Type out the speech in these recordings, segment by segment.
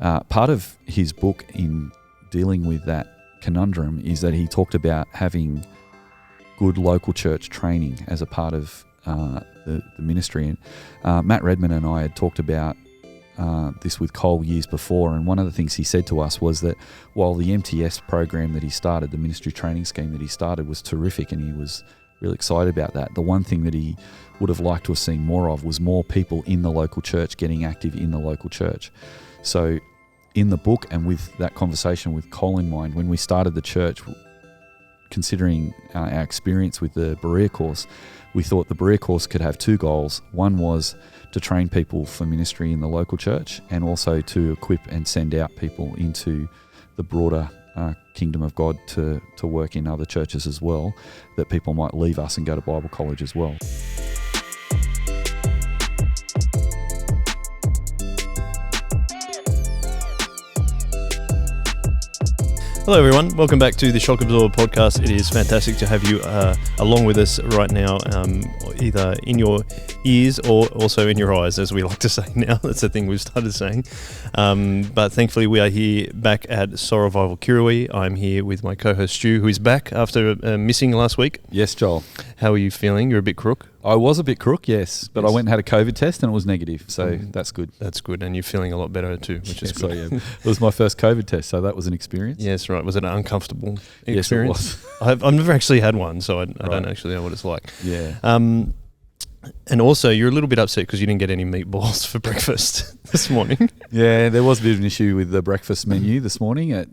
part of his book in dealing with that conundrum is that he talked about having good local church training as a part of the ministry. And Matt Redman and I had talked about this with Cole years before, and one of the things he said to us was that while the MTS program that he started, the ministry training scheme that he started, was terrific and he was really excited about that, the one thing that he would have liked to have seen more of was more people in the local church getting active in the local church. So in the book, and with that conversation with Cole in mind, when we started the church, considering our experience with the Berea course, we thought the Berea course could have two goals. One was to train people for ministry in the local church, and also to equip and send out people into the broader kingdom of God to work in other churches as well, that people might leave us and go to Bible college as well. Hello everyone, welcome back to the Shock Absorber podcast. It is fantastic to have you along with us right now, either in your ears or also in your eyes, as we like to say now. That's the thing we've started saying. But thankfully we are here back at Soul Revival Kirrawee. I'm here with my co-host Stu, who is back after missing last week. Yes, Joel. How are you feeling? You're a bit crook? I was a bit crook, yes, but I went and had a COVID test and it was negative, so that's good. That's good, and you're feeling a lot better too, which is good. I am. It was my first COVID test, so that was an experience. Yes, right. Was it an uncomfortable experience? Yes, it was. I've never actually had one, so I don't actually know what it's like. Yeah. And also, you're a little bit upset because you didn't get any meatballs for breakfast this morning. Yeah, there was a bit of an issue with the breakfast menu this morning. At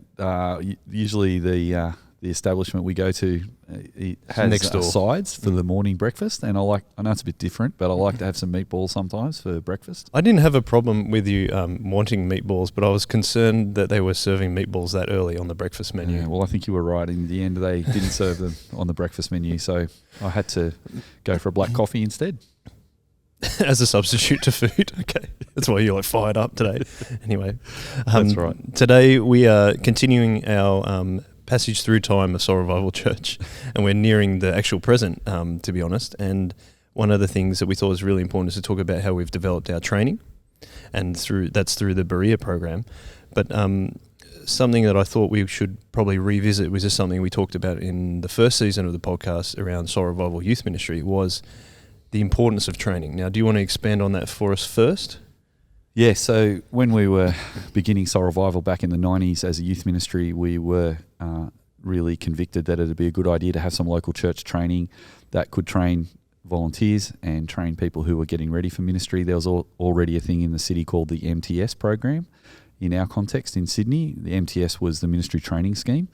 usually the establishment we go to it has next door sides for the morning breakfast, and I know it's a bit different, but I like to have some meatballs sometimes for breakfast. I didn't have a problem with you wanting meatballs, but I was concerned that they were serving meatballs that early on the breakfast menu. Yeah, well, I think you were right. In the end, they didn't serve them on the breakfast menu, so I had to go for a black coffee instead. As a substitute to food. Okay. That's why you're like fired up today. Anyway. That's right. Today we are continuing our passage through time of Soul Revival Church, and we're nearing the actual present, to be honest. And one of the things that we thought was really important is to talk about how we've developed our training, and that's through the Berea program. But something that I thought we should probably revisit was just something we talked about in the first season of the podcast around Soul Revival Youth Ministry, was the importance of training. Now, do you want to expand on that for us first? Yeah, so when we were beginning Soul Revival back in the 90s as a youth ministry, we were really convicted that it would be a good idea to have some local church training that could train volunteers and train people who were getting ready for ministry. There was already a thing in the city called the MTS program. In our context in Sydney, the MTS was the ministry training scheme,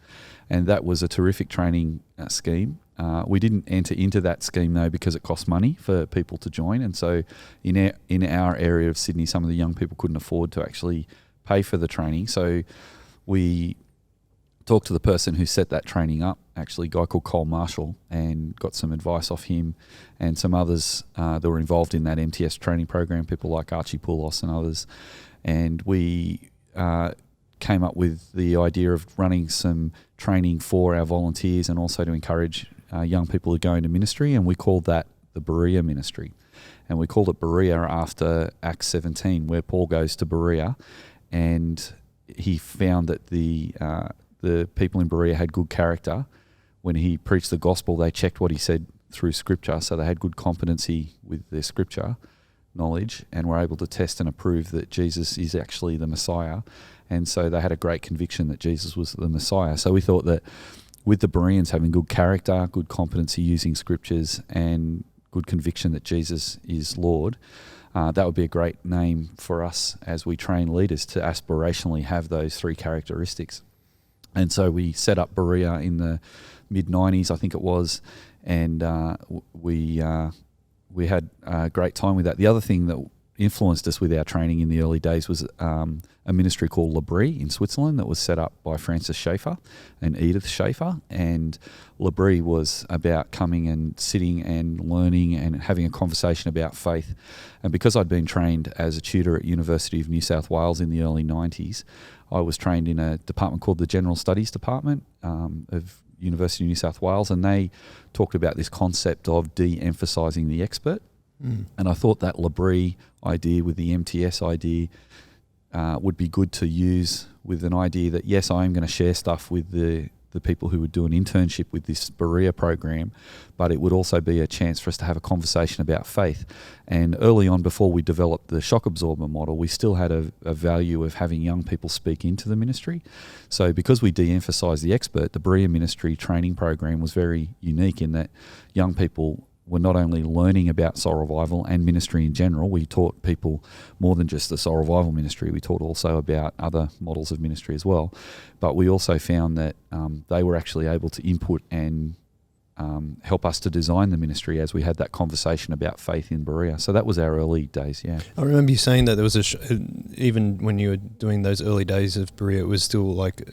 and that was a terrific training scheme. We didn't enter into that scheme though because it cost money for people to join, and so in our area of Sydney, some of the young people couldn't afford to actually pay for the training. So we talked to the person who set that training up, actually a guy called Cole Marshall, and got some advice off him and some others that were involved in that MTS training program, people like Archie Poulos and others, and we came up with the idea of running some training for our volunteers and also to encourage young people to go into ministry, and we called that the Berea ministry. And we called it Berea after Acts 17, where Paul goes to Berea, and he found that the people in Berea had good character. When he preached the gospel, they checked what he said through Scripture, so they had good competency with their Scripture knowledge and were able to test and approve that Jesus is actually the Messiah. And so they had a great conviction that Jesus was the Messiah. So we thought that with the Bereans having good character, good competency using Scriptures, and good conviction that Jesus is Lord, that would be a great name for us as we train leaders to aspirationally have those three characteristics. And so we set up Berea in the mid-90s, I think it was, and we had a great time with that. The other thing that influenced us with our training in the early days was a ministry called Labrie in Switzerland that was set up by Francis Schaeffer and Edith Schaeffer. And Labrie was about coming and sitting and learning and having a conversation about faith. And because I'd been trained as a tutor at University of New South Wales in the early 90s, I was trained in a department called the General Studies Department of University of New South Wales, and they talked about this concept of de-emphasising the expert. And I thought that Labrie idea with the MTS idea would be good to use with an idea that, yes, I am going to share stuff with the people who would do an internship with this Berea program, but it would also be a chance for us to have a conversation about faith. And early on, before we developed the shock absorber model, we still had a value of having young people speak into the ministry. So because we de-emphasised the expert, the Berea ministry training program was very unique in that young people were not only learning about soul revival and ministry in general. We taught people more than just the soul revival ministry. We taught also about other models of ministry as well. But we also found that they were actually able to input and help us to design the ministry as we had that conversation about faith in Berea. So that was our early days, yeah. I remember you saying that there was even when you were doing those early days of Berea, it was still like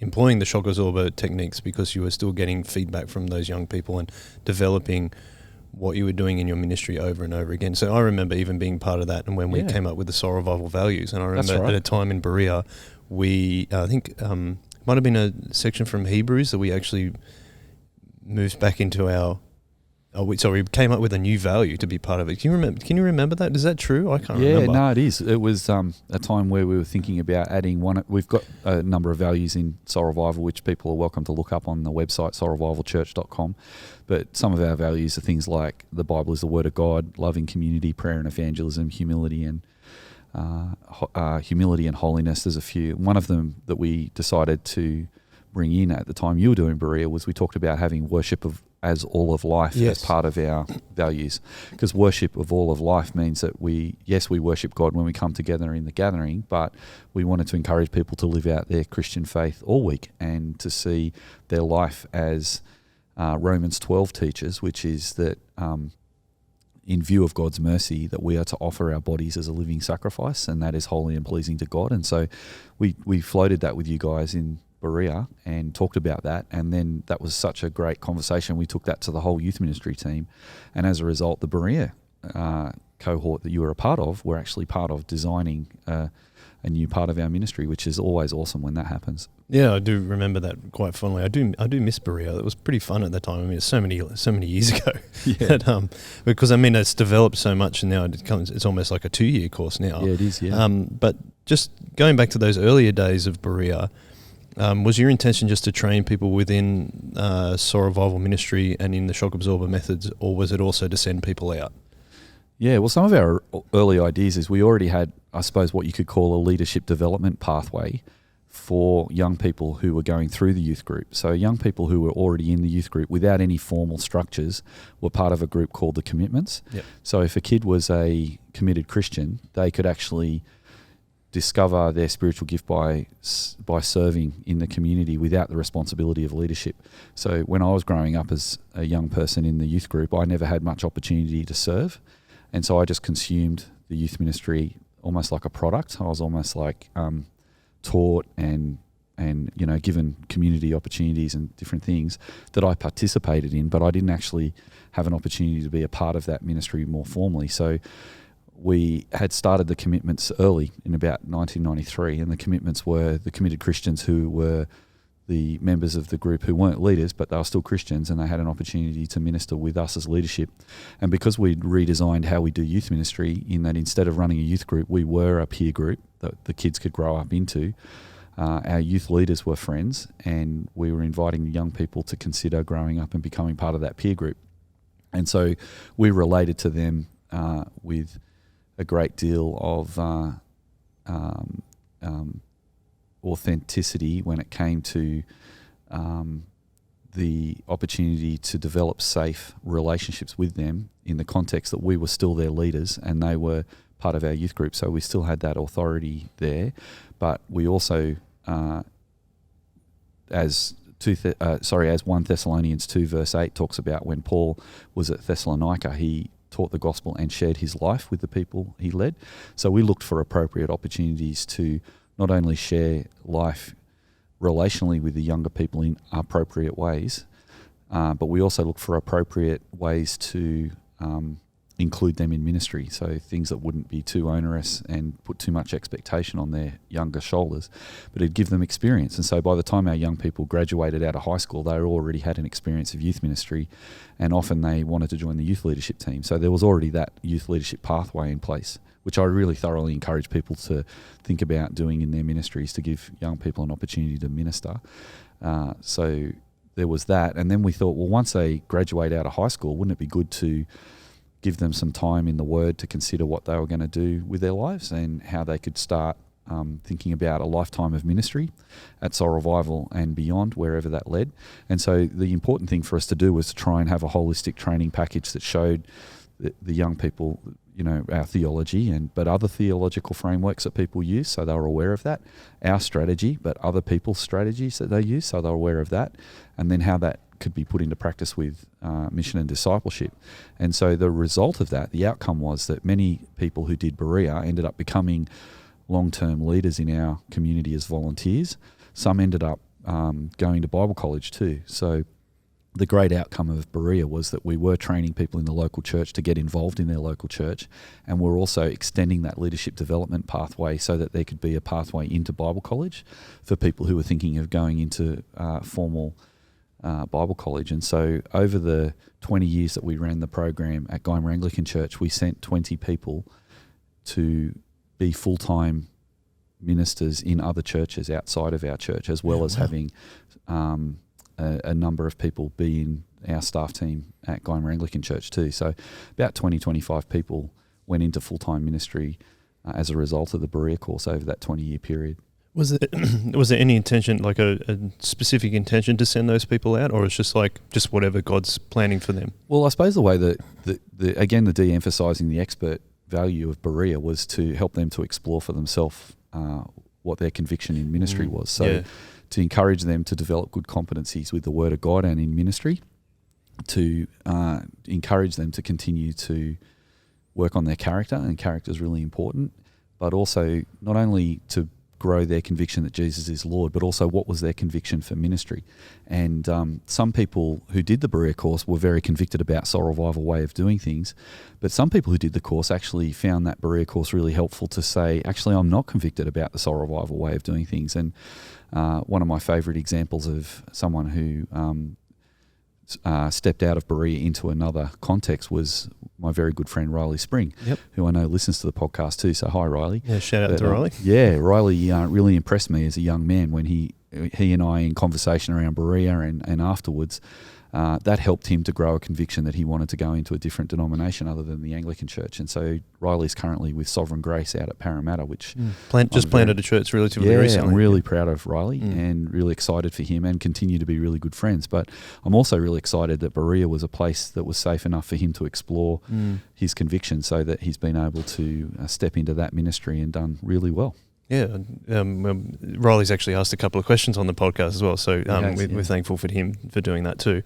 employing the shock absorber techniques because you were still getting feedback from those young people and developing what you were doing in your ministry over and over again. So I remember even being part of that, and when we came up with the soul revival values, and I remember at a time in Berea, we I think might have been a section from Hebrews that we actually moved back into our. We came up with a new value to be part of it. Can you remember that? Is that true? I can't remember. Yeah, no, it is. It was a time where we were thinking about adding one. We've got a number of values in Soul Revival, which people are welcome to look up on the website, soulrevivalchurch.com. But some of our values are things like the Bible is the Word of God, loving community, prayer and evangelism, humility and holiness. There's a few. One of them that we decided to bring in at the time you were doing Berea was we talked about having worship as all of life as part of our values, because worship of all of life means that we worship God when we come together in the gathering, but we wanted to encourage people to live out their Christian faith all week and to see their life as Romans 12 teaches, which is that in view of God's mercy that we are to offer our bodies as a living sacrifice, and that is holy and pleasing to God. And so we floated that with you guys in Berea and talked about that, and then that was such a great conversation. We took that to the whole youth ministry team, and as a result, the Berea cohort that you were a part of were actually part of designing a new part of our ministry, which is always awesome when that happens. Yeah, I do remember that quite fondly. I do miss Berea. It was pretty fun at the time. I mean, it's so many years ago. Yeah. Because I mean, it's developed so much, and now it's almost like a 2-year course now. Yeah, it is. Yeah. But just going back to those earlier days of Berea. Was your intention just to train people within soul revival ministry and in the shock absorber methods, or was it also to send people out? Yeah, well, some of our early ideas is we already had, I suppose, what you could call a leadership development pathway for young people who were going through the youth group. So young people who were already in the youth group without any formal structures were part of a group called the Commitments. Yep. So if a kid was a committed Christian, they could actually discover their spiritual gift by serving in the community without the responsibility of leadership. So when I was growing up as a young person in the youth group, I never had much opportunity to serve, and so I just consumed the youth ministry almost like a product. I was almost like taught and given community opportunities and different things that I participated in, but I didn't actually have an opportunity to be a part of that ministry more formally. So we had started the Commitments early in about 1993, and the Commitments were the committed Christians who were the members of the group who weren't leaders, but they were still Christians, and they had an opportunity to minister with us as leadership. And because we'd redesigned how we do youth ministry, in that instead of running a youth group, we were a peer group that the kids could grow up into. Our youth leaders were friends, and we were inviting young people to consider growing up and becoming part of that peer group. And so we related to them with a great deal of authenticity when it came to the opportunity to develop safe relationships with them in the context that we were still their leaders and they were part of our youth group. So we still had that authority there, but we also, as 1 Thessalonians 2 verse 8 talks about, when Paul was at Thessalonica, he taught the gospel and shared his life with the people he led. So we looked for appropriate opportunities to not only share life relationally with the younger people in appropriate ways, but we also looked for appropriate ways to include them in ministry. So things that wouldn't be too onerous and put too much expectation on their younger shoulders, but it'd give them experience. And so by the time our young people graduated out of high school, they already had an experience of youth ministry, and often they wanted to join the youth leadership team. So there was already that youth leadership pathway in place, which I really thoroughly encourage people to think about doing in their ministries to give young people an opportunity to minister. So there was that. And then we thought, well, once they graduate out of high school, wouldn't it be good to give them some time in the Word to consider what they were going to do with their lives and how they could start thinking about a lifetime of ministry at Soul Revival and beyond, wherever that led. And so the important thing for us to do was to try and have a holistic training package that showed the young people, our theology but other theological frameworks that people use, so they were aware of that, our strategy, but other people's strategies that they use, so they're aware of that, and then how that could be put into practice with mission and discipleship. And so the result of that, the outcome was that many people who did Berea ended up becoming long-term leaders in our community as volunteers. Some ended up going to Bible college too. So the great outcome of Berea was that we were training people in the local church to get involved in their local church, and we're also extending that leadership development pathway so that there could be a pathway into Bible college for people who were thinking of going into formal Bible college. And so over the 20 years that we ran the program at Guymer Anglican Church, we sent 20 people to be full-time ministers in other churches outside of our church, as well as having a number of people be in our staff team at Guymer Anglican Church too. So about 20-25 people went into full-time ministry as a result of the Berea course over that 20-year period. Was there any intention, like a specific intention to send those people out, or it's just whatever God's planning for them? Well, I suppose the way that again, the de-emphasising the expert value of Berea was to help them to explore for themselves what their conviction in ministry was. So to encourage them to develop good competencies with the Word of God and in ministry, to encourage them to continue to work on their character, and character is really important, but also not only to grow their conviction that Jesus is Lord, but also what was their conviction for ministry. And some people who did the Berea course were very convicted about Soul Revival way of doing things, but some people who did the course actually found that Berea course really helpful to say, actually, I'm not convicted about the Soul Revival way of doing things. And one of my favourite examples of someone who stepped out of Berea into another context was my very good friend Riley Spring, who I know listens to the podcast too. So hi, Riley. Yeah, shout out to Riley. Riley really impressed me as a young man when he and I, in conversation around Berea and afterwards, that helped him to grow a conviction that he wanted to go into a different denomination other than the Anglican Church. And so Riley's currently with Sovereign Grace out at Parramatta, which planted a church relatively recently. I'm really proud of Riley and really excited for him, and continue to be really good friends. But I'm also really excited that Berea was a place that was safe enough for him to explore his conviction, so that he's been able to step into that ministry and done really well. Yeah, Riley's actually asked a couple of questions on the podcast as well, so we're thankful for him for doing that too.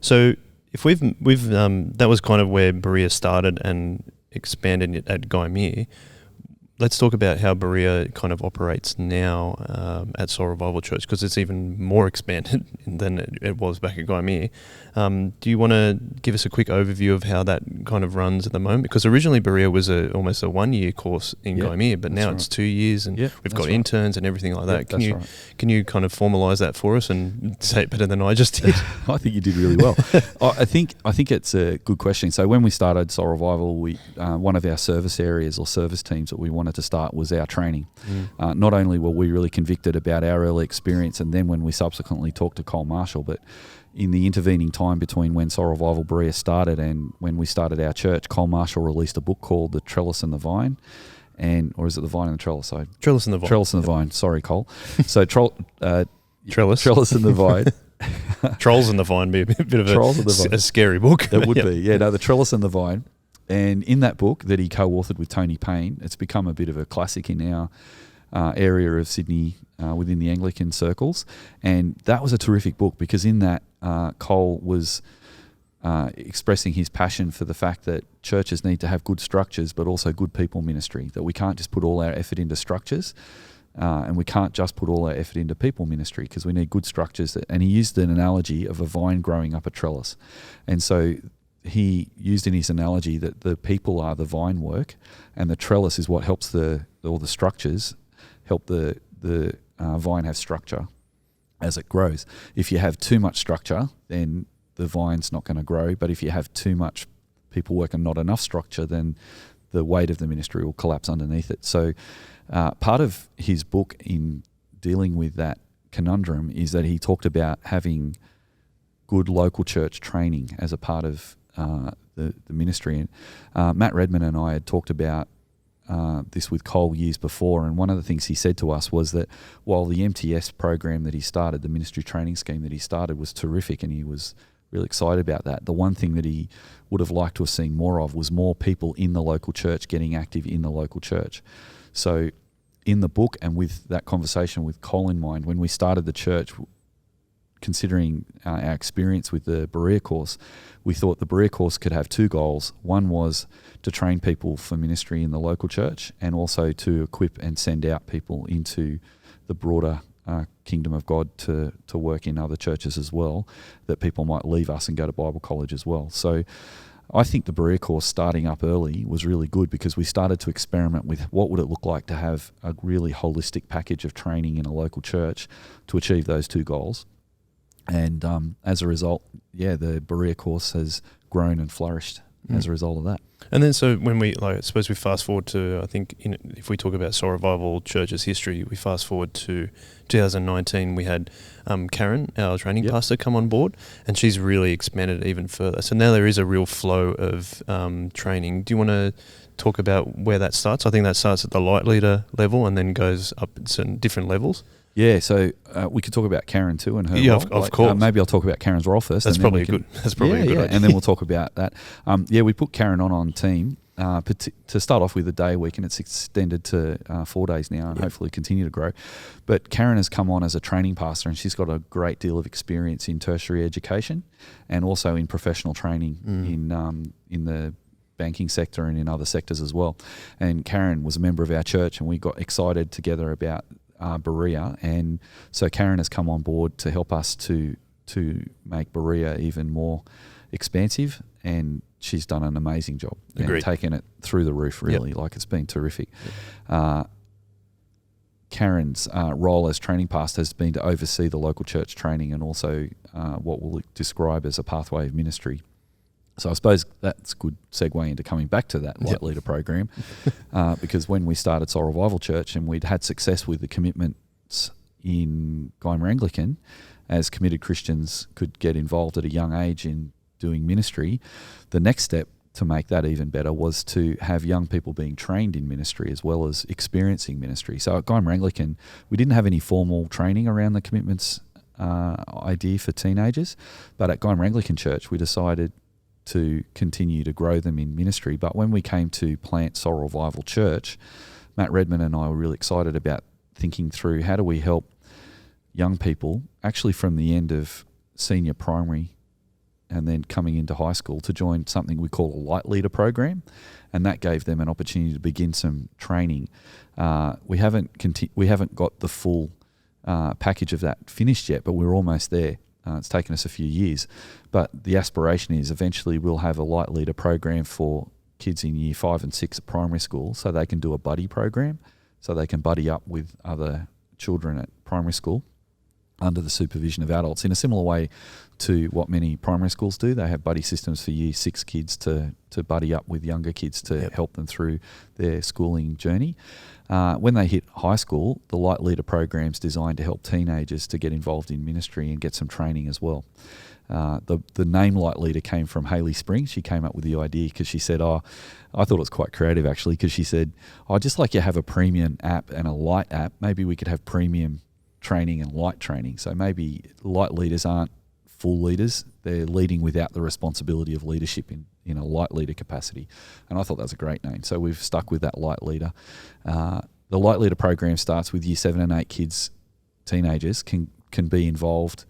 So if we've that was kind of where Berea started and expanded it at Guymer. Let's talk about how Berea kind of operates now at Soul Revival Church, because it's even more expanded than it was back at Guymer. Do you want to give us a quick overview of how that kind of runs at the moment? Because originally Berea was almost a 1-year course in Guymer, but now it's 2 years, and we've got interns and everything like that. Can you kind of formalise that for us and say it better than I just did? I think you did really well. I think it's a good question. So when we started Soul Revival, we one of our service areas or service teams that we wanted to start was our training. Not only were we really convicted about our early experience, and then when we subsequently talked to Cole Marshall, but in the intervening time between when Soul Revival Berea started and when we started our church, Cole Marshall released a book called The Trellis and the Vine, or is it The Vine and the Trellis? Trellis and the Vine. Trellis and the Vine. Sorry, Cole. So Trellis and the Vine. Trolls and the Vine be a bit of a scary book. It would be. Yeah, no, The Trellis and the Vine. And in that book that he co-authored with Tony Payne, it's become a bit of a classic in our area of Sydney within the Anglican circles. And that was a terrific book, because in that Cole was expressing his passion for the fact that churches need to have good structures but also good people ministry, that we can't just put all our effort into structures and we can't just put all our effort into people ministry, because we need good structures. And he used an analogy of a vine growing up a trellis. And so he used in his analogy that the people are the vine work, and the trellis is what helps the structures help the vine have structure as it grows. If you have too much structure, then the vine's not going to grow. But if you have too much people work and not enough structure, then the weight of the ministry will collapse underneath it. So part of his book in dealing with that conundrum is that he talked about having good local church training as a part of the ministry. And Matt Redman and I had talked about this with Cole years before, and one of the things he said to us was that while the MTS program that he started, the ministry training scheme that he started, was terrific and he was really excited about that, the one thing that he would have liked to have seen more of was more people in the local church getting active in the local church. So in the book, and with that conversation with Cole in mind, when we started the church, considering our experience with the Berea course, we thought the Berea course could have two goals. One was to train people for ministry in the local church, and also to equip and send out people into the broader kingdom of God to work in other churches as well, that people might leave us and go to Bible college as well. So I think the Berea course starting up early was really good, because we started to experiment with what would it look like to have a really holistic package of training in a local church to achieve those two goals. And as a result, the Berea course has grown and flourished as a result of that. And then so when we, I suppose we fast forward to, I think if we talk about Soul Revival Church's history, we fast forward to 2019, we had Karen, our training pastor, come on board, and she's really expanded it even further. So now there is a real flow of training. Do you want to talk about where that starts? I think that starts at the light leader level and then goes up at different levels. Yeah, so we could talk about Karen too and her role. Of course. Maybe I'll talk about Karen's role first. That's probably a good idea. And then we'll talk about that. We put Karen on team to start off with a day a week, and it's extended to 4 days now, and hopefully continue to grow. But Karen has come on as a training pastor, and she's got a great deal of experience in tertiary education and also in professional training in the banking sector and in other sectors as well. And Karen was a member of our church, and we got excited together about Berea, and so Karen has come on board to help us to make Berea even more expansive, and she's done an amazing job. Agreed. And taken it through the roof, really. Like, it's been terrific. Karen's role as training pastor has been to oversee the local church training and also what we'll describe as a pathway of ministry. So I suppose that's a good segue into coming back to that Light Leader program, because when we started Soul Revival Church and we'd had success with the commitments in Guymer Anglican, as committed Christians could get involved at a young age in doing ministry, the next step to make that even better was to have young people being trained in ministry as well as experiencing ministry. So at Guymer Anglican, we didn't have any formal training around the commitments idea for teenagers, but at Guymer Anglican Church we decided to continue to grow them in ministry. But when we came to plant Soul Revival Church, Matt Redman and I were really excited about thinking through how do we help young people, actually from the end of senior primary and then coming into high school, to join something we call a Light Leader program, and that gave them an opportunity to begin some training. We haven't got the full package of that finished yet, but we're almost there. It's taken us a few years, but the aspiration is eventually we'll have a Light Leader program for kids in year 5 and 6 at primary school, so they can do a buddy program, so they can buddy up with other children at primary school under the supervision of adults, in a similar way to what many primary schools do. They have buddy systems for year 6 kids to buddy up with younger kids to help them through their schooling journey. When they hit high school, the Light Leader program's designed to help teenagers to get involved in ministry and get some training as well. The name Light Leader came from Hayley Spring. She came up with the idea because she said, I thought it was quite creative actually, because she said, just like you have a premium app and a light app, maybe we could have premium training and light training. So maybe light leaders aren't full leaders. They're leading without the responsibility of leadership in a light leader capacity. And I thought that was a great name. So we've stuck with that Light Leader. The Light Leader program starts with year 7 and 8 kids, teenagers, can be involved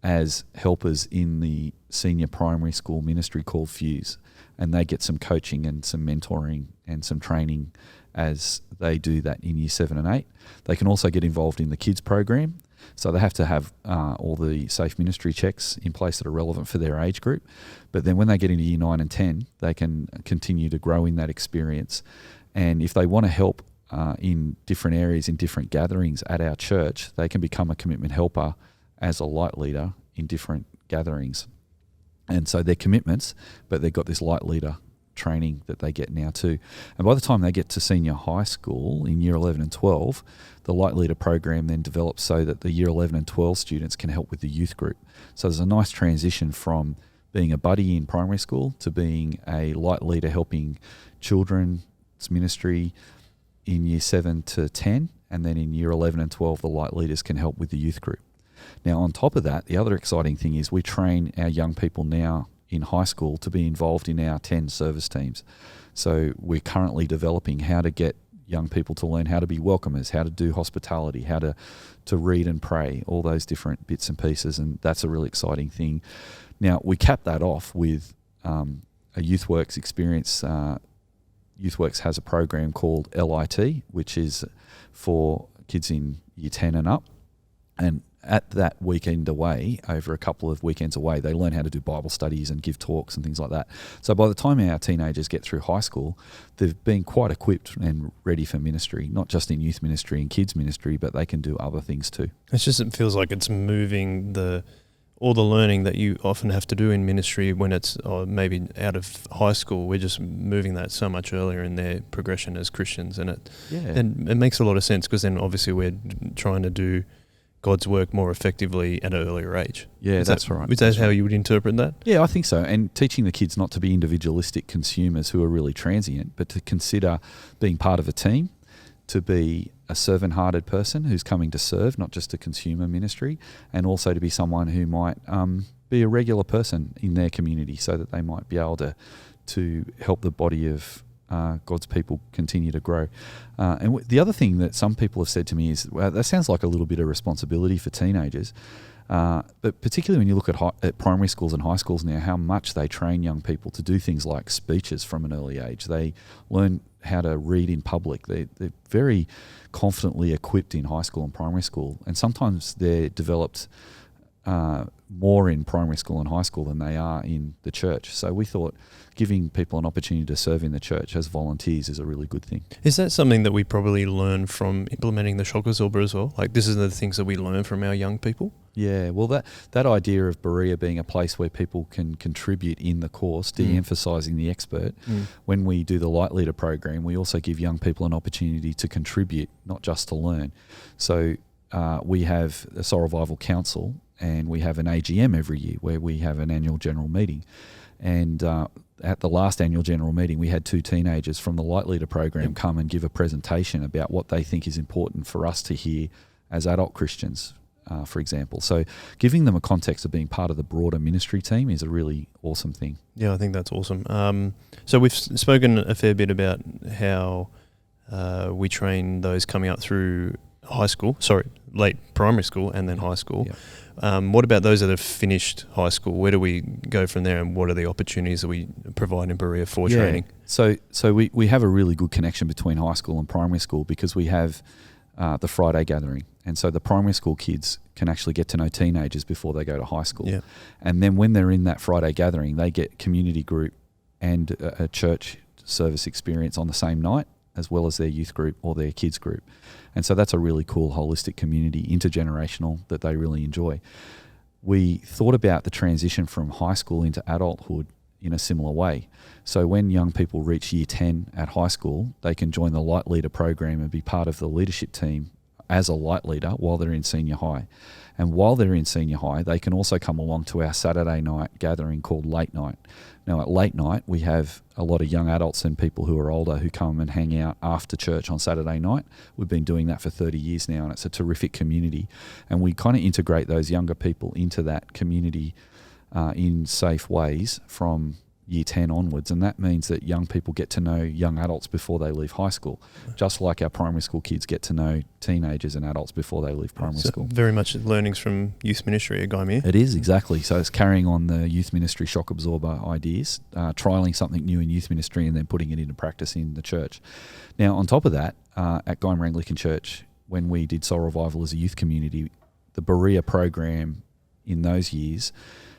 as helpers in the senior primary school ministry called Fuse. And they get some coaching and some mentoring and some training as they do that in year 7 and 8. They can also get involved in the kids program, So they have to have all the safe ministry checks in place that are relevant for their age group. But then when they get into year 9 and 10, they can continue to grow in that experience. And if they want to help in different areas, in different gatherings at our church, they can become a commitment helper as a light leader in different gatherings. And so they're commitments, but they've got this light leader training that they get now too. And by the time they get to senior high school in year 11 and 12, the light leader program then develops so that the year 11 and 12 students can help with the youth group. So there's a nice transition from being a buddy in primary school to being a light leader helping children's ministry in year 7 to 10, and then in year 11 and 12 the light leaders can help with the youth group. Now on top of that, the other exciting thing is we train our young people now in high school to be involved in our 10 service teams. So we're currently developing how to get young people to learn how to be welcomers, how to do hospitality, how to read and pray, all those different bits and pieces, and that's a really exciting thing. Now we cap that off with a YouthWorks experience. YouthWorks has a program called LIT, which is for kids in year 10 and up. And at that weekend away, over a couple of weekends away, they learn how to do Bible studies and give talks and things like that. So by the time our teenagers get through high school, they've been quite equipped and ready for ministry, not just in youth ministry and kids ministry, but they can do other things too. It feels like it's moving all the learning that you often have to do in ministry when it's maybe out of high school. We're just moving that so much earlier in their progression as Christians, and it makes a lot of sense, because then obviously we're trying to do God's work more effectively at an earlier age. Yeah, that's right. Is that how you would interpret that? Yeah, I think so. And teaching the kids not to be individualistic consumers who are really transient, but to consider being part of a team, to be a servant-hearted person who's coming to serve, not just a consumer ministry, and also to be someone who might be a regular person in their community so that they might be able to help the body of God's people continue to grow. And the other thing that some people have said to me is, well, that sounds like a little bit of responsibility for teenagers, but particularly when you look at primary schools and high schools now, how much they train young people to do things like speeches from an early age. They learn how to read in public. They're very confidently equipped in high school and primary school, and sometimes they're developed more in primary school and high school than they are in the church. So we thought giving people an opportunity to serve in the church as volunteers is a really good thing. Is that something that we probably learn from implementing the shock absorber as well? Like, this is the things that we learn from our young people? Yeah, well, that idea of Berea being a place where people can contribute in the course, de-emphasising the expert, when we do the Light Leader program, we also give young people an opportunity to contribute, not just to learn. So we have a Soul Revival Council, and we have an AGM every year where we have an annual general meeting. And at the last annual general meeting, we had 2 teenagers from the Light Leader program come and give a presentation about what they think is important for us to hear as adult Christians, for example. So giving them a context of being part of the broader ministry team is a really awesome thing. Yeah, I think that's awesome. So we've spoken a fair bit about how we train those coming up through late primary school and then high school. Yep. What about those that have finished high school? Where do we go from there, and what are the opportunities that we provide in Berea for training? So we have a really good connection between high school and primary school, because we have the Friday gathering. And so the primary school kids can actually get to know teenagers before they go to high school. Yeah. And then when they're in that Friday gathering, they get community group and a church service experience on the same night, as well as their youth group or their kids group. And so that's a really cool holistic community, intergenerational, that they really enjoy. We thought about the transition from high school into adulthood in a similar way. So when young people reach year 10 at high school, they can join the Light Leader program and be part of the leadership team as a light leader while they're in senior high. And while they're in senior high, they can also come along to our Saturday night gathering called Late Night. Now at Late Night, we have a lot of young adults and people who are older who come and hang out after church on Saturday night. We've been doing that for 30 years now, and it's a terrific community. And we kind of integrate those younger people into that community in safe ways from year 10 onwards, and that means that young people get to know young adults before they leave high school, just like our primary school kids get to know teenagers and adults before they leave primary school. Very much learnings from youth ministry at Gaimea. It is, exactly. So it's carrying on the youth ministry shock absorber ideas, trialling something new in youth ministry and then putting it into practice in the church. Now, on top of that, at Gaimea Anglican Church, when we did Soul Revival as a youth community, the Berea program in those years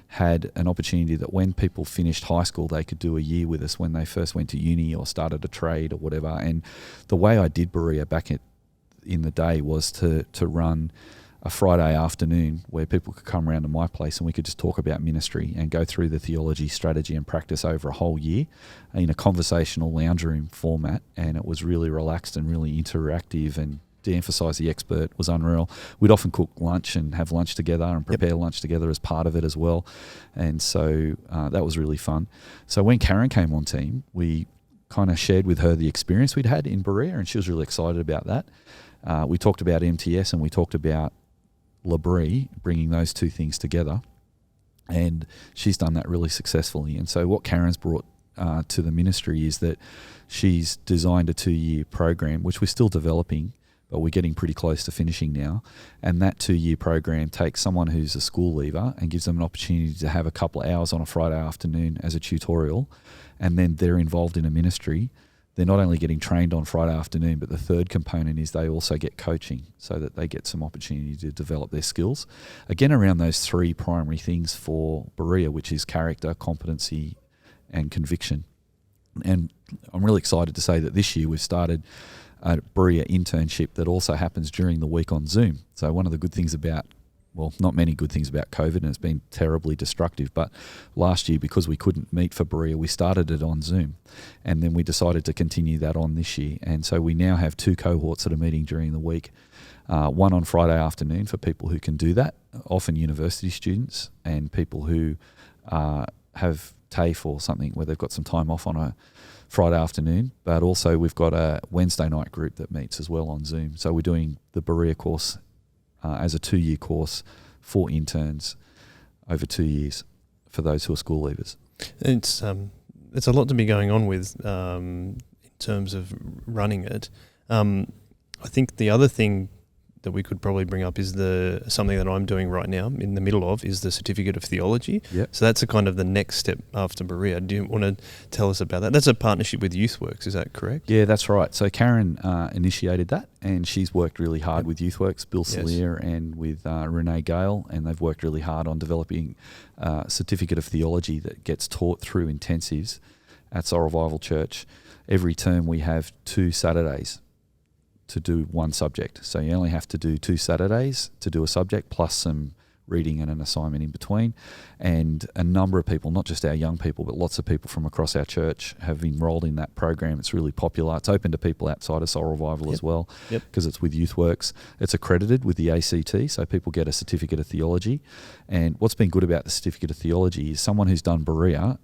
had an opportunity that when people finished high school, they could do a year with us when they first went to uni or started a trade or whatever. And the way I did Berea back in the day was to run a Friday afternoon where people could come around to my place and we could just talk about ministry and go through the theology, strategy and practice over a whole year in a conversational lounge room format. And it was really relaxed and really interactive, and de-emphasise the expert was unreal. We'd often cook lunch and have lunch together and prepare lunch together as part of it as well. And so that was really fun. So when Karen came on team, we kind of shared with her the experience we'd had in Berea, and she was really excited about that. We talked about MTS and we talked about Labrie, bringing those two things together, and she's done that really successfully. And so what Karen's brought to the ministry is that she's designed a 2-year program, which we're still developing, but we're getting pretty close to finishing now. And that 2-year program takes someone who's a school leaver and gives them an opportunity to have a couple of hours on a Friday afternoon as a tutorial, and then they're involved in a ministry. They're not only getting trained on Friday afternoon, but the third component is they also get coaching so that they get some opportunity to develop their skills. Again, around those 3 primary things for Berea, which is character, competency, and conviction. And I'm really excited to say that this year we've started a Berea internship that also happens during the week on Zoom. So one of the good things about, well, not many good things about COVID, and it's been terribly destructive, but last year, because we couldn't meet for Berea, we started it on Zoom, and then we decided to continue that on this year. And so we now have 2 cohorts that are meeting during the week, one on Friday afternoon for people who can do that, often university students and people who have TAFE or something where they've got some time off on a Friday afternoon, but also we've got a Wednesday night group that meets as well on Zoom. So we're doing the Berea course as a 2-year course for interns over 2 years for those who are school leavers. It's a lot to be going on with in terms of running it. I think the other thing that we could probably bring up is something that I'm doing right now in the middle of is the certificate of theology. Yep. So that's a kind of the next step after Berea. Do you want to tell us about that? That's a partnership with YouthWorks, is that correct? Yeah, that's right. So Karen initiated that, and she's worked really hard with YouthWorks, Bill Salier, and with Renee Gale, and they've worked really hard on developing a certificate of theology that gets taught through intensives at Soul Revival Church. Every term we have 2 Saturdays to do one subject. So you only have to do 2 Saturdays to do a subject, plus some reading and an assignment in between. And a number of people, not just our young people, but lots of people from across our church have enrolled in that program. It's really popular. It's open to people outside of Soul Revival as well, because it's with YouthWorks. It's accredited with the ACT, so people get a certificate of theology. And what's been good about the certificate of theology is someone who's done Berea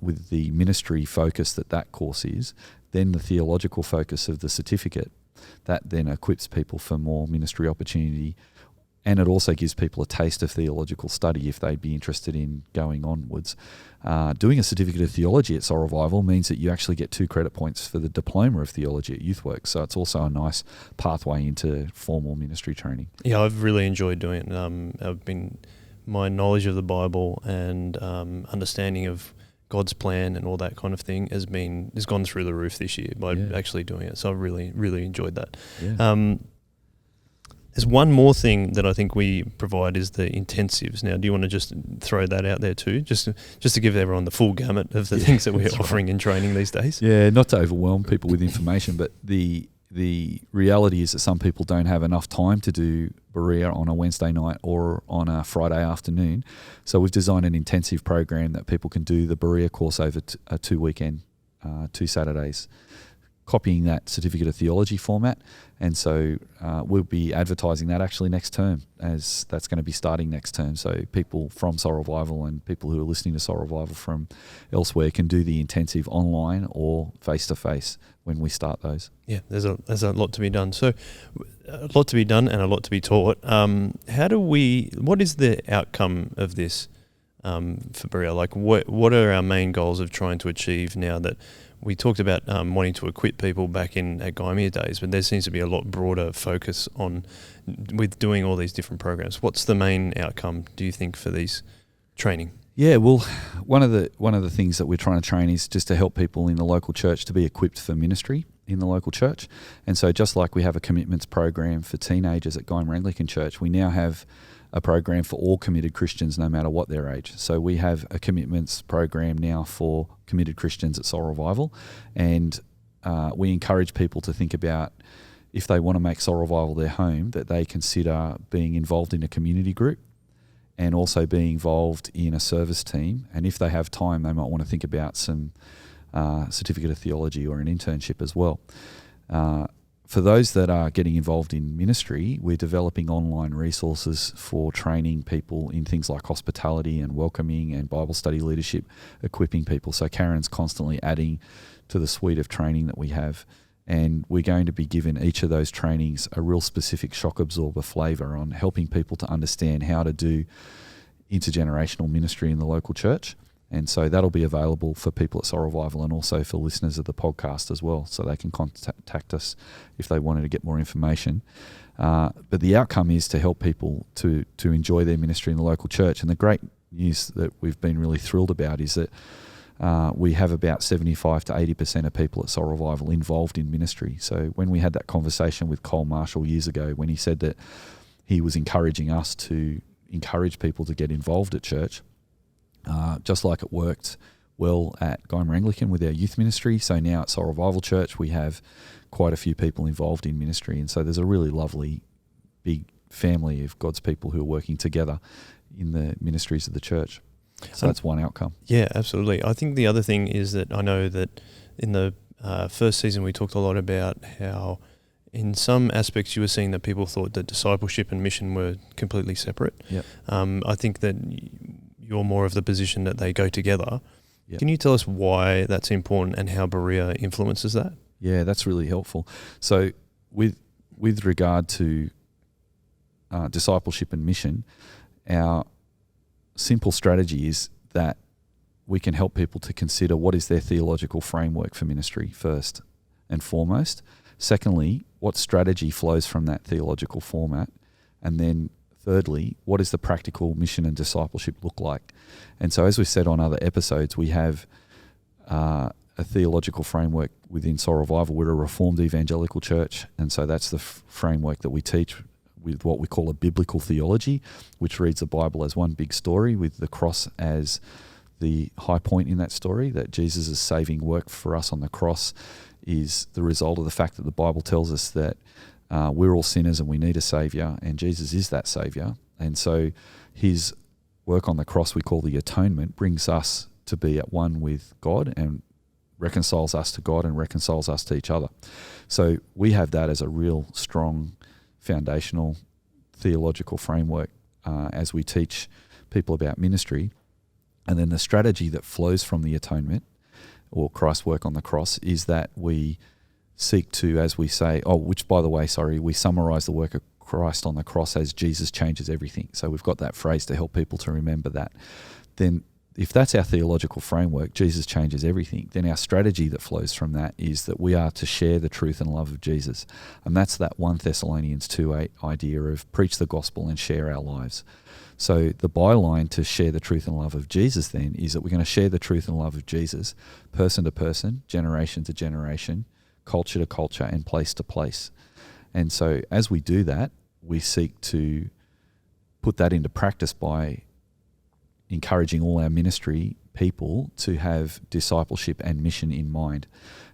with the ministry focus that course is, then the theological focus of the certificate, that then equips people for more ministry opportunity, and it also gives people a taste of theological study if they'd be interested in going onwards. Doing a certificate of theology at Soul Revival means that you actually get 2 credit points for the diploma of theology at YouthWorks, so it's also a nice pathway into formal ministry training. Yeah, I've really enjoyed doing it. My knowledge of the Bible and understanding of God's plan and all that kind of thing has gone through the roof this year by actually doing it. So I've really, really enjoyed that. Yeah. There's one more thing that I think we provide is the intensives. Now, do you want to just throw that out there too, just to give everyone the full gamut of the things that we're offering in training these days? Yeah, not to overwhelm people with information, but the reality is that some people don't have enough time to do Berea on a Wednesday night or on a Friday afternoon. So we've designed an intensive program that people can do the Berea course over a 2-weekend, 2 Saturdays, copying that certificate of theology format. And so we'll be advertising that actually next term, as that's going to be starting next term. So people from Soul Revival and people who are listening to Soul Revival from elsewhere can do the intensive online or face-to-face when we start those. Yeah, there's a lot to be done. So a lot to be done and a lot to be taught. What is the outcome of this for Berea? Like what are our main goals of trying to achieve now that we talked about wanting to equip people back at Gaimea days, but there seems to be a lot broader focus with doing all these different programs. What's the main outcome, do you think, for these training? Yeah, well, one of the things that we're trying to train is just to help people in the local church to be equipped for ministry in the local church. And so just like we have a commitments program for teenagers at Guymer Anglican Church, we now have a program for all committed Christians no matter what their age. So we have a commitments program now for committed Christians at Soul Revival, and we encourage people to think about, if they want to make Soul Revival their home, that they consider being involved in a community group and also being involved in a service team. And if they have time, they might want to think about some certificate of theology or an internship as well. For those that are getting involved in ministry, we're developing online resources for training people in things like hospitality and welcoming and Bible study leadership, equipping people. So Karen's constantly adding to the suite of training that we have. And we're going to be given each of those trainings a real specific shock absorber flavour on helping people to understand how to do intergenerational ministry in the local church. And so that'll be available for people at Soul Revival and also for listeners of the podcast as well, so they can contact us if they wanted to get more information. But the outcome is to help people to enjoy their ministry in the local church. And the great news that we've been really thrilled about is that we have about 75 to 80% of people at Soul Revival involved in ministry. So when we had that conversation with Cole Marshall years ago, when he said that he was encouraging us to encourage people to get involved at church, just like it worked well at Guymer Anglican with our youth ministry, so now at Soul Revival Church we have quite a few people involved in ministry. And so there's a really lovely big family of God's people who are working together in the ministries of the church. So that's one outcome. Yeah, absolutely. I think the other thing is that I know that in the first season we talked a lot about how in some aspects you were seeing that people thought that discipleship and mission were completely separate. Yep. I think that you're more of the position that they go together. Yep. Can you tell us why that's important and how Berea influences that? Yeah, that's really helpful. So with regard to discipleship and mission, our simple strategy is that we can help people to consider what is their theological framework for ministry first and foremost. Secondly, what strategy flows from that theological format. And then thirdly, what does the practical mission and discipleship look like? And so as we said on other episodes, we have a theological framework within Soul Revival. We're a Reformed evangelical church, and so that's the framework that we teach with what we call a biblical theology, which reads the Bible as one big story with the cross as the high point in that story, that Jesus' saving work for us on the cross is the result of the fact that the Bible tells us that we're all sinners and we need a saviour, and Jesus is that saviour. And so his work on the cross, we call the atonement, brings us to be at one with God and reconciles us to God and reconciles us to each other. So we have that as a real strong foundational theological framework as we teach people about ministry. And then the strategy that flows from the atonement or Christ's work on the cross is that we seek to, as we say, we summarize the work of Christ on the cross as Jesus changes everything. So we've got that phrase to help people to remember that. Then if that's our theological framework, Jesus changes everything, then our strategy that flows from that is that we are to share the truth and love of Jesus. And that's that 1 Thessalonians 2:8 idea of preach the gospel and share our lives. So the byline to share the truth and love of Jesus then is that we're going to share the truth and love of Jesus person to person, generation to generation, culture to culture, and place to place. And so as we do that, we seek to put that into practice by encouraging all our ministry people to have discipleship and mission in mind.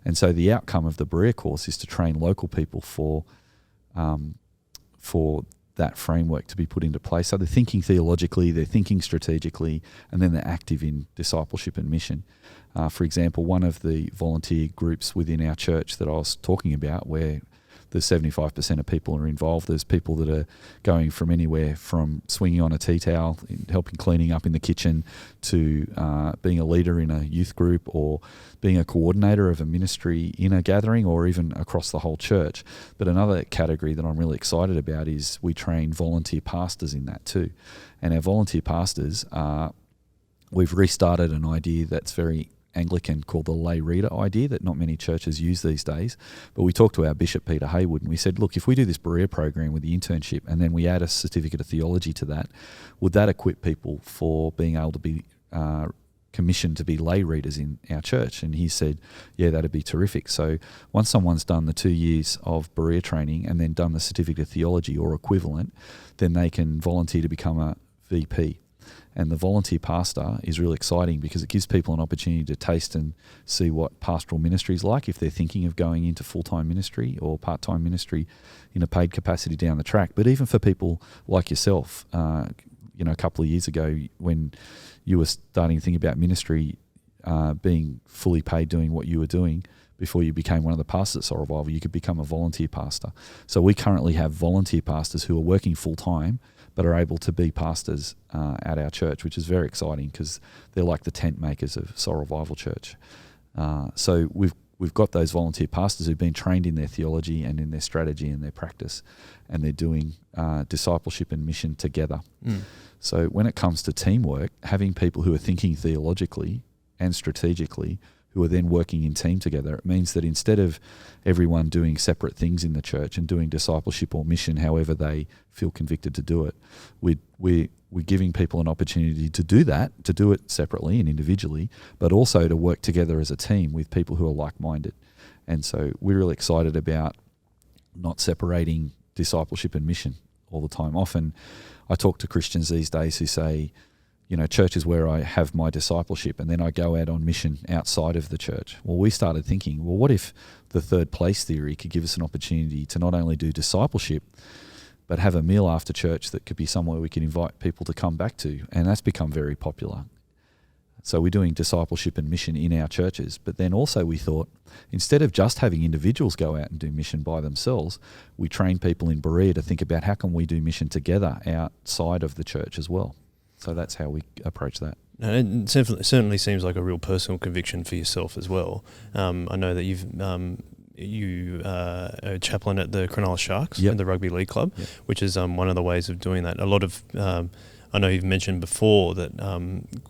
And so the outcome of the Berea course is to train local people for that framework to be put into place. So they're thinking theologically, they're thinking strategically, and then they're active in discipleship and mission. For example, one of the volunteer groups within our church that I was talking about, where the 75% of people are involved, there's people that are going from anywhere from swinging on a tea towel, helping cleaning up in the kitchen, to being a leader in a youth group, or being a coordinator of a ministry in a gathering, or even across the whole church. But another category that I'm really excited about is we train volunteer pastors in that too. And our volunteer pastors we've restarted an idea that's very Anglican called the lay reader idea that not many churches use these days. But we talked to our Bishop Peter Haywood and we said, look, if we do this Berea program with the internship and then we add a certificate of theology to that, would that equip people for being able to be commissioned to be lay readers in our church. And he said, yeah, that'd be terrific. So once someone's done the 2 years of Berea training and then done the certificate of theology or equivalent, then they can volunteer to become a VP. And the volunteer pastor is really exciting because it gives people an opportunity to taste and see what pastoral ministry is like if they're thinking of going into full-time ministry or part-time ministry in a paid capacity down the track. But even for people like yourself, a couple of years ago when you were starting to think about ministry, being fully paid doing what you were doing before you became one of the pastors at Soul Revival, you could become a volunteer pastor. So we currently have volunteer pastors who are working full-time but are able to be pastors at our church, which is very exciting because they're like the tent makers of Soul Revival Church. So we've got those volunteer pastors who've been trained in their theology and in their strategy and their practice, and they're doing discipleship and mission together. So when it comes to teamwork, having people who are thinking theologically and strategically, who are then working in team together, it means that instead of everyone doing separate things in the church and doing discipleship or mission however they feel convicted to do it, we're giving people an opportunity to do that, to do it separately and individually, but also to work together as a team with people who are like-minded. And so we're really excited about not separating discipleship and mission all the time. Often I talk to Christians these days who say, church is where I have my discipleship and then I go out on mission outside of the church. Well, we started thinking, what if the third place theory could give us an opportunity to not only do discipleship, but have a meal after church that could be somewhere we can invite people to come back to. And that's become very popular. So we're doing discipleship and mission in our churches. But then also we thought, instead of just having individuals go out and do mission by themselves, we train people in Berea to think about how can we do mission together outside of the church as well. So that's how we approach that. And it certainly seems like a real personal conviction for yourself as well. I know that you are a chaplain at the Cronulla Sharks, yep. the rugby league club, yep. which is one of the ways of doing that. A lot of, I know you've mentioned before that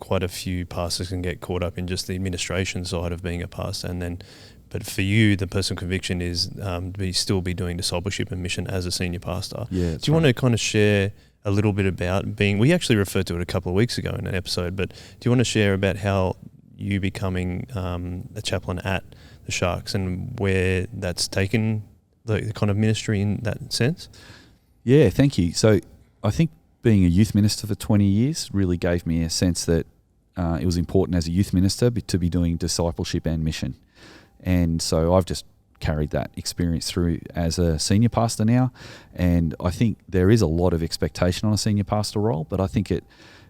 quite a few pastors can get caught up in just the administration side of being a pastor, but for you, the personal conviction is still be doing discipleship and mission as a senior pastor. Yeah, do you want to kind of share a little bit about we actually referred to it a couple of weeks ago in an episode, but do you want to share about how you becoming a chaplain at the Sharks and where that's taken the kind of ministry in that sense? Yeah, thank you. So I think being a youth minister for 20 years really gave me a sense that it was important as a youth minister to be doing discipleship and mission. And so I've just carried that experience through as a senior pastor now. And I think there is a lot of expectation on a senior pastor role, but I think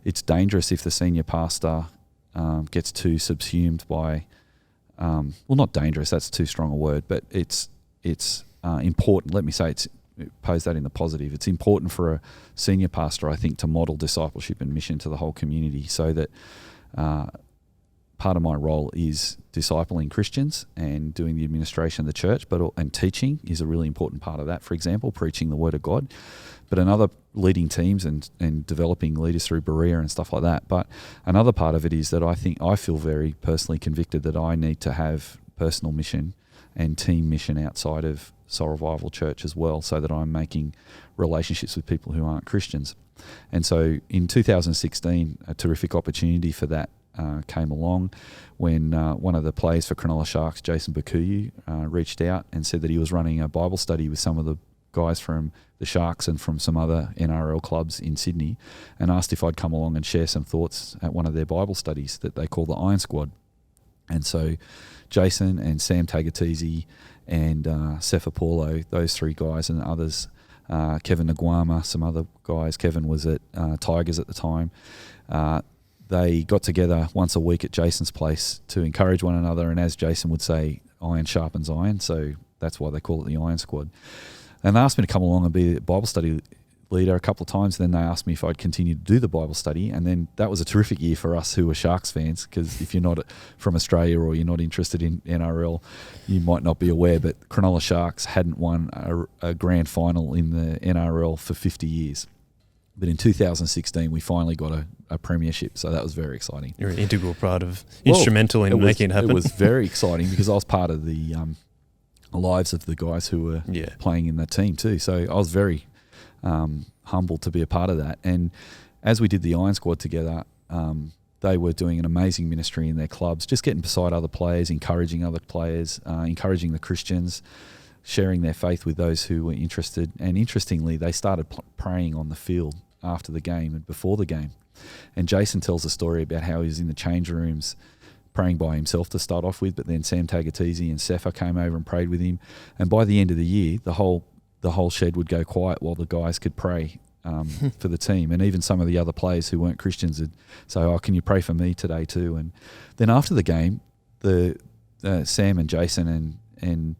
it's dangerous if the senior pastor gets too subsumed by, not dangerous, that's too strong a word, but it's important. Let me say pose that in the positive. It's important for a senior pastor, I think, to model discipleship and mission to the whole community so that part of my role is discipling Christians and doing the administration of the church, and teaching is a really important part of that. For example, preaching the Word of God, but another leading teams and developing leaders through Berea and stuff like that. But another part of it is that I feel very personally convicted that I need to have personal mission and team mission outside of Soul Revival Church as well, so that I'm making relationships with people who aren't Christians. And so in 2016, a terrific opportunity for that came along when one of the players for Cronulla Sharks, Jason Bakuyu, reached out and said that he was running a Bible study with some of the guys from the Sharks and from some other NRL clubs in Sydney, and asked if I'd come along and share some thoughts at one of their Bible studies that they call the Iron Squad. And so Jason and Sam Tagatese and Sepha Paulo, those three guys and others, Kevin Nguama, some other guys, Kevin was at Tigers at the time, they got together once a week at Jason's place to encourage one another, and as Jason would say, iron sharpens iron, so that's why they call it the Iron Squad. And they asked me to come along and be a Bible study leader a couple of times, then they asked me if I'd continue to do the Bible study, and then that was a terrific year for us who were Sharks fans, because if you're not from Australia or you're not interested in NRL, you might not be aware, but Cronulla Sharks hadn't won a grand final in the NRL for 50 years. But in 2016, we finally got a premiership, so that was very exciting. You're an integral part of, instrumental in making it happen. It was very exciting because I was part of the lives of the guys who were playing in that team too. So I was very humbled to be a part of that. And as we did the Iron Squad together, they were doing an amazing ministry in their clubs, just getting beside other players, encouraging other players, encouraging the Christians, sharing their faith with those who were interested. And interestingly, they started praying on the field after the game and before the game. And Jason tells a story about how he was in the change rooms praying by himself to start off with, but then Sam Tagatese and Sefa came over and prayed with him. And by the end of the year, the whole shed would go quiet while the guys could pray for the team. And even some of the other players who weren't Christians would say, "Oh, can you pray for me today too?" And then after the game, the Sam and Jason and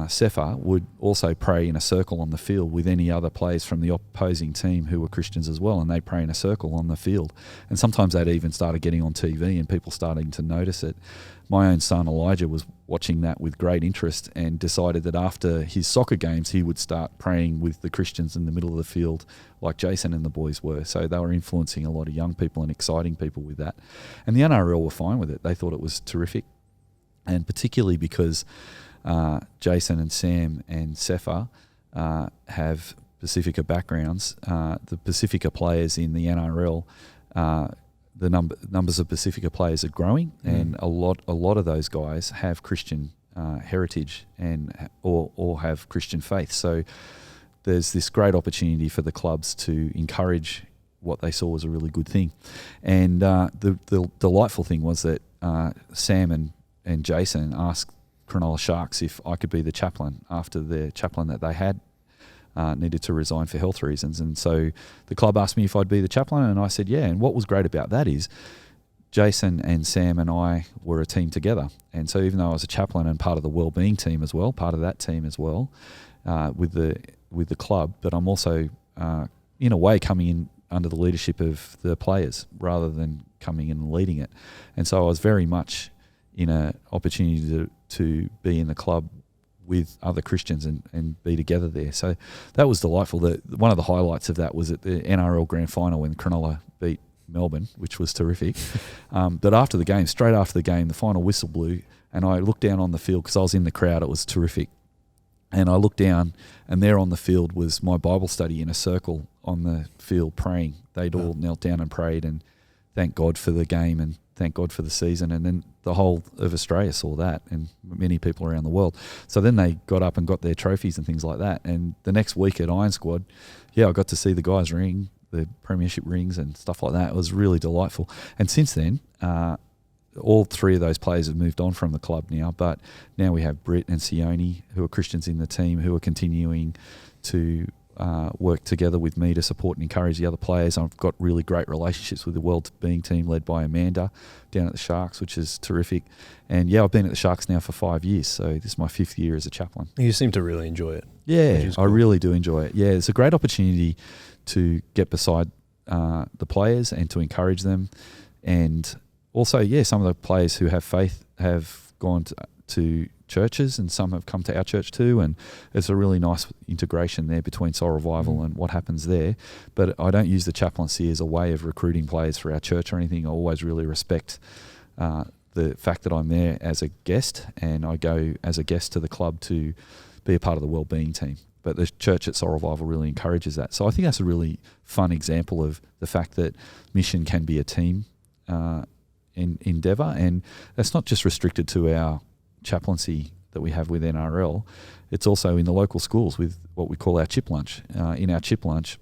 Sefa would also pray in a circle on the field with any other players from the opposing team who were Christians as well, and they'd pray in a circle on the field. And sometimes they'd even started getting on TV and people starting to notice it. My own son Elijah was watching that with great interest and decided that after his soccer games he would start praying with the Christians in the middle of the field like Jason and the boys were. So they were influencing a lot of young people and exciting people with that. And the NRL were fine with it. They thought it was terrific, and particularly because Jason and Sam and Sefa have Pacifica backgrounds. The Pacifica players in the NRL, the numbers of Pacifica players are growing, and a lot of those guys have Christian heritage and or have Christian faith. So there's this great opportunity for the clubs to encourage what they saw was a really good thing. And the delightful thing was that Sam and Jason asked Cronulla Sharks if I could be the chaplain after the chaplain that they had needed to resign for health reasons. And so the club asked me if I'd be the chaplain, and I said yeah. And what was great about that is Jason and Sam and I were a team together. And so even though I was a chaplain and part of the wellbeing team as well, part of that team as well, with the club, but I'm also in a way coming in under the leadership of the players rather than coming in and leading it. And so I was very much in an opportunity to be in the club with other Christians and be together there. So that was delightful. One of the highlights of that was at the NRL Grand Final when Cronulla beat Melbourne, which was terrific. But after the game, straight after the game, the final whistle blew, and I looked down on the field because I was in the crowd. It was terrific. And I looked down, and there on the field was my Bible study in a circle on the field praying. They'd all knelt down and prayed and thanked God for the game and thank God for the season. And then the whole of Australia saw that, and many people around the world. So then they got up and got their trophies and things like that. And the next week at Iron Squad, I got to see the guys ring the premiership rings and stuff like that. It was really delightful. And since then, all three of those players have moved on from the club now, but now we have Britt and Sione, who are Christians in the team, who are continuing to work together with me to support and encourage the other players. I've got really great relationships with the Wellbeing team led by Amanda down at the Sharks, which is terrific. And I've been at the Sharks now for 5 years, so this is my 5th year as a chaplain. You seem to really enjoy it. Yeah, cool. I really do enjoy it. Yeah, it's a great opportunity to get beside the players and to encourage them. And also, some of the players who have faith have gone to churches, and some have come to our church too, and it's a really nice integration there between Soul Revival and what happens there. But I don't use the chaplaincy as a way of recruiting players for our church or anything. I always really respect the fact that I'm there as a guest, and I go as a guest to the club to be a part of the wellbeing team. But the church at Soul Revival really encourages that. So I think that's a really fun example of the fact that mission can be a team endeavour, and that's not just restricted to our chaplaincy that we have with NRL. It's also in the local schools with what we call our chip lunch. In our chip lunch,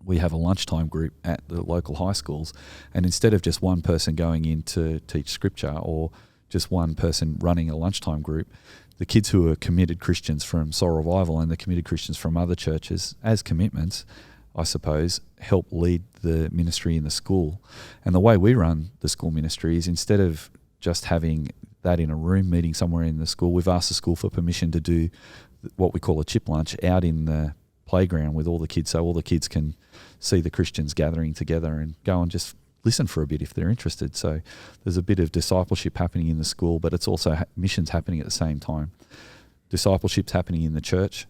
we have a lunchtime group at the local high schools, and instead of just one person going in to teach scripture or just one person running a lunchtime group, the kids who are committed Christians from Soul Revival and the committed Christians from other churches, as commitments, I suppose, help lead the ministry in the school. And the way we run the school ministry is, instead of just having that in a room meeting somewhere in the school, we've asked the school for permission to do what we call a chip lunch out in the playground with all the kids, so all the kids can see the Christians gathering together and go and just listen for a bit if they're interested. So there's a bit of discipleship happening in the school, but it's also missions happening at the same time. Discipleship's happening in the church,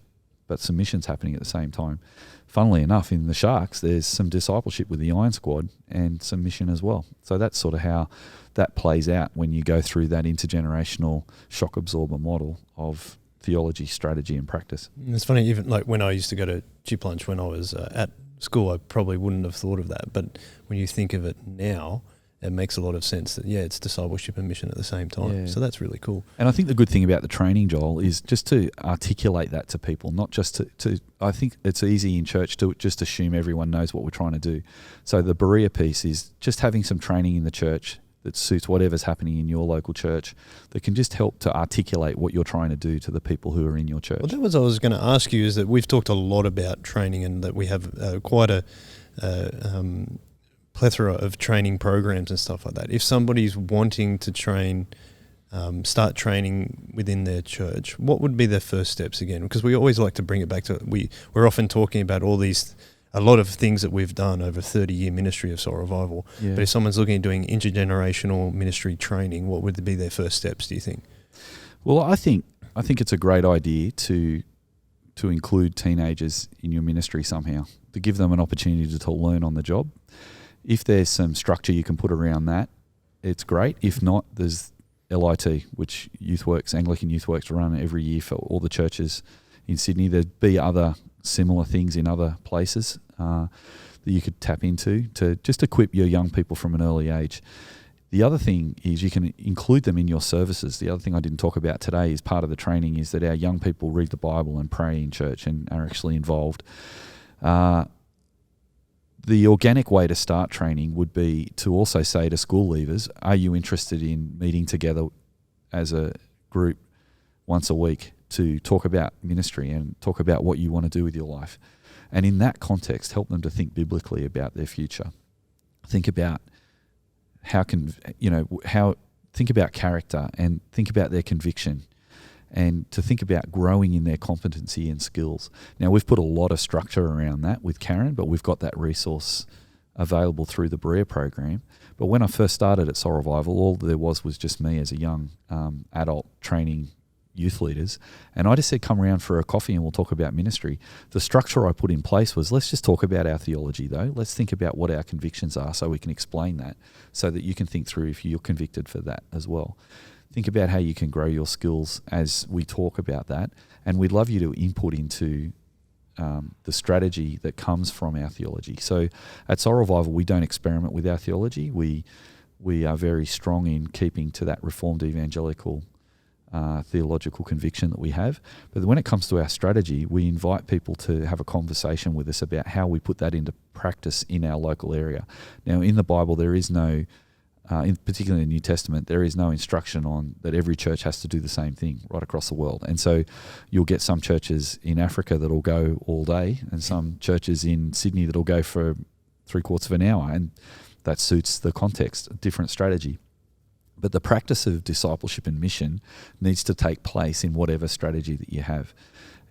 but some missions happening at the same time. Funnily enough, in the Sharks, there's some discipleship with the Iron Squad and some mission as well. So that's sort of how that plays out when you go through that intergenerational shock absorber model of theology, strategy and practice. It's funny, even like when I used to go to chip lunch when I was at school, I probably wouldn't have thought of that. But when you think of it now, it makes a lot of sense that, it's discipleship and mission at the same time. Yeah. So that's really cool. And I think the good thing about the training, Joel, is just to articulate that to people, not just to I think it's easy in church to just assume everyone knows what we're trying to do. So the Berea piece is just having some training in the church that suits whatever's happening in your local church that can just help to articulate what you're trying to do to the people who are in your church. Well, that was what I was going to ask you, is that we've talked a lot about training and that we have quite a plethora of training programs and stuff like that. If somebody's wanting to train, start training within their church, what would be their first steps again? Because we always like to bring it back to, we're often talking about a lot of things that we've done over 30-year ministry of Soul Revival. Yeah. But if someone's looking at doing intergenerational ministry training, what would be their first steps, do you think? Well, I think it's a great idea to include teenagers in your ministry somehow, to give them an opportunity to learn on the job. If there's some structure you can put around that, it's great. If not, there's LIT, which Anglican Youth Works run every year for all the churches in Sydney. There'd be other similar things in other places that you could tap into to just equip your young people from an early age. The other thing is you can include them in your services. The other thing I didn't talk about today is part of the training is that our young people read the Bible and pray in church and are actually involved. The organic way to start training would be to also say to school leavers, are you interested in meeting together as a group once a week to talk about ministry and talk about what you want to do with your life? And in that context, help them to think biblically about their future. Think about think about character and think about their conviction, and to think about growing in their competency and skills. Now, we've put a lot of structure around that with Karen, but we've got that resource available through the Berea program. But when I first started at Soul Revival, all there was just me as a young adult training youth leaders. And I just said, come around for a coffee and we'll talk about ministry. The structure I put in place was, let's just talk about our theology though. Let's think about what our convictions are so we can explain that, so that you can think through if you're convicted for that as well. Think about how you can grow your skills as we talk about that. And we'd love you to input into the strategy that comes from our theology. So at Soul Revival, we don't experiment with our theology. We are very strong in keeping to that Reformed evangelical theological conviction that we have. But when it comes to our strategy, we invite people to have a conversation with us about how we put that into practice in our local area. Now, in the Bible, there is no particularly in the New Testament, there is no instruction on that every church has to do the same thing right across the world. And so you'll get some churches in Africa that'll go all day and some churches in Sydney that'll go for 3/4 of an hour, and that suits the context, a different strategy. But the practice of discipleship and mission needs to take place in whatever strategy that you have.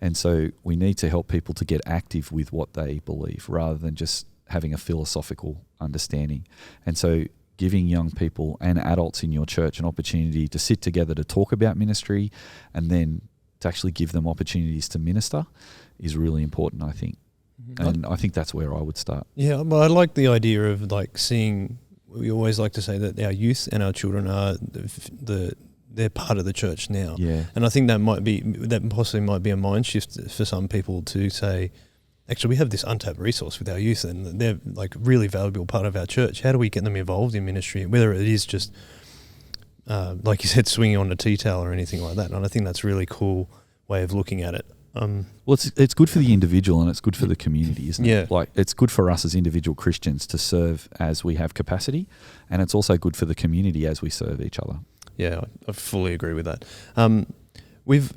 And so we need to help people to get active with what they believe rather than just having a philosophical understanding. And so giving young people and adults in your church an opportunity to sit together to talk about ministry and then to actually give them opportunities to minister is really important, I think. And I think that's where I would start. Yeah, but I like the idea of seeing, we always like to say that our youth and our children are they're part of the church now. Yeah. And I think that possibly might be a mind shift for some people to say, actually, we have this untapped resource with our youth and they're really valuable part of our church. How do we get them involved in ministry? Whether it is just, like you said, swinging on a tea towel or anything like that. And I think that's a really cool way of looking at it. Well, it's good for the individual and it's good for the community, isn't it? Yeah. It's good for us as individual Christians to serve as we have capacity, and it's also good for the community as we serve each other. Yeah, I fully agree with that. We've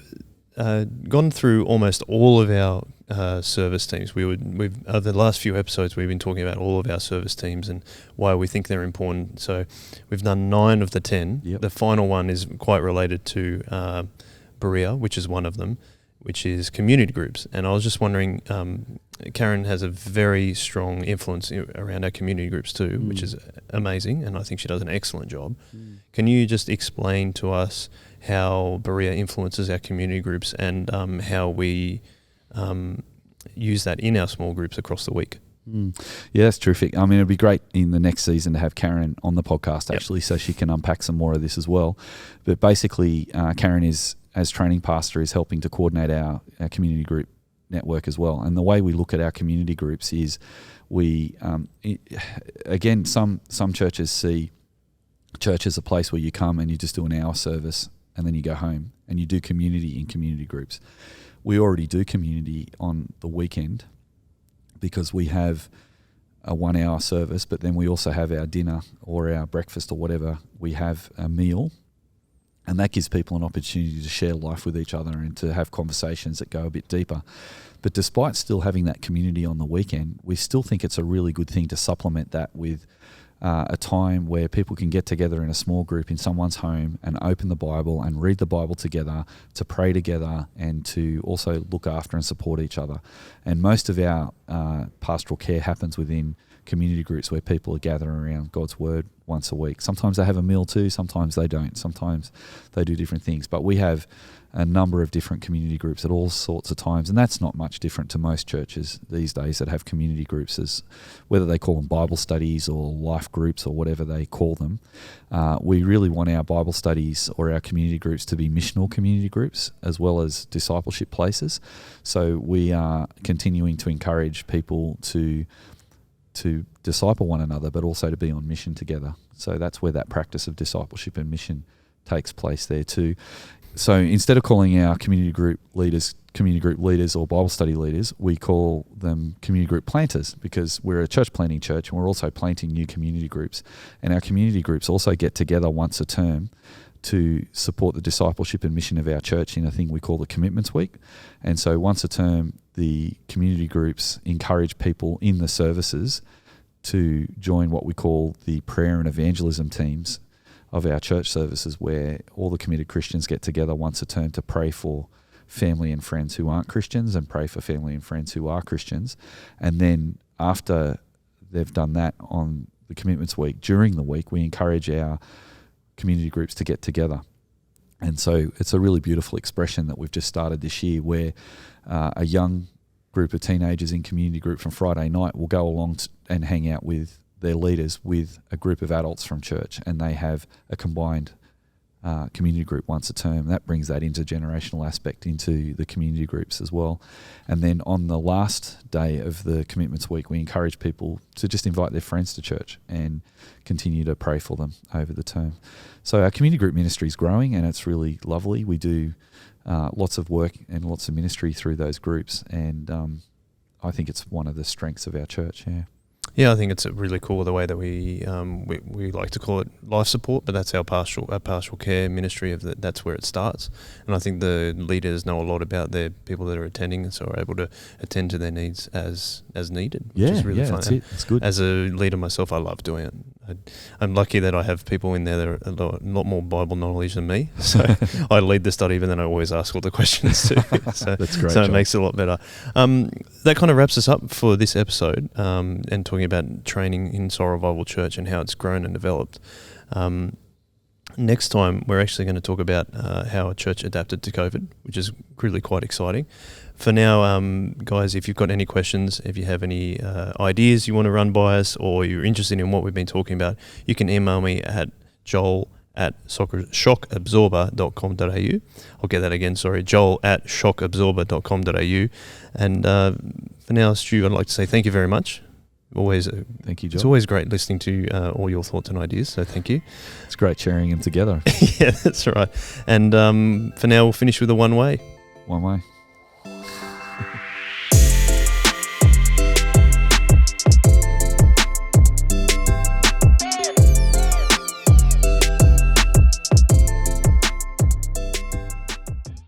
gone through almost all of our service teams. The last few episodes we've been talking about all of our service teams and why we think they're important. So we've done 9 of the 10. Yep. The final one is quite related to Berea, which is one of them, which is community groups. And I was just wondering, Karen has a very strong influence around our community groups too, which is amazing, and I think she does an excellent job. Can you just explain to us how Berea influences our community groups and how we use that in our small groups across the week? Yeah, that's terrific. I mean, it'd be great in the next season to have Karen on the podcast actually, so she can unpack some more of this as well. But basically, Karen is, as training pastor, is helping to coordinate our community group network as well. And the way we look at our community groups is again, some churches see church as a place where you come and you just do an hour service and then you go home, and you do community in community groups. We already do community on the weekend because we have a 1 hour service, but then we also have our dinner or our breakfast or whatever. We have a meal, and that gives people an opportunity to share life with each other and to have conversations that go a bit deeper. But despite still having that community on the weekend, we still think it's a really good thing to supplement that with a time where people can get together in a small group in someone's home and open the Bible and read the Bible together, to pray together, and to also look after and support each other. And most of our pastoral care happens within community groups where people are gathering around God's Word once a week. Sometimes they have a meal too, sometimes they don't. Sometimes they do different things. But we have a number of different community groups at all sorts of times, and that's not much different to most churches these days that have community groups, as whether they call them Bible studies or life groups or whatever they call them. We really want our Bible studies or our community groups to be missional community groups as well as discipleship places. So we are continuing to encourage people to disciple one another, but also to be on mission together. So that's where that practice of discipleship and mission takes place there too. So instead of calling our community group leaders or Bible study leaders, we call them community group planters, because we're a church planting church and we're also planting new community groups. And our community groups also get together once a term to support the discipleship and mission of our church in a thing we call the Commitments Week. And so once a term, the community groups encourage people in the services to join what we call the prayer and evangelism teams of our church services, where all the committed Christians get together once a term to pray for family and friends who aren't Christians and pray for family and friends who are Christians. And then after they've done that on the Commitments Week, during the week, we encourage our community groups to get together. And so it's a really beautiful expression that we've just started this year, where a young group of teenagers in community group from Friday night will go along and hang out with their leaders with a group of adults from church, and they have a combined community group once a term. That brings that intergenerational aspect into the community groups as well. And then on the last day of the Commitments Week, we encourage people to just invite their friends to church and continue to pray for them over the term. So our community group ministry is growing, and it's really lovely. We do lots of work and lots of ministry through those groups, and I think it's one of the strengths of our church. Yeah, I think it's really cool the way that we like to call it life support, but that's our pastoral care ministry. That's where it starts, and I think the leaders know a lot about their people that are attending, and so are able to attend to their needs as needed. Which is really fun. That's it. It's good. As a leader myself, I love doing it. I'm lucky that I have people in there that are a lot more Bible knowledge than me, so I lead the study, but then I always ask all the questions too. So that's great. So it makes it a lot better. That kind of wraps us up for this episode, and talking about training in Soul Revival Church and how it's grown and developed. Next time, we're actually going to talk about how a church adapted to COVID, which is really quite exciting. For now, guys, if you've got any questions, if you have any ideas you want to run by us, or you're interested in what we've been talking about, you can email me at joel@shockabsorber.com.au. I'll get that again, sorry, joel@shockabsorber.com.au. And for now, Stu, I'd like to say thank you very much. Thank you, Joel. It's always great listening to all your thoughts and ideas, so thank you. It's great sharing them together. Yeah, that's right. And for now, we'll finish with a one way. One way.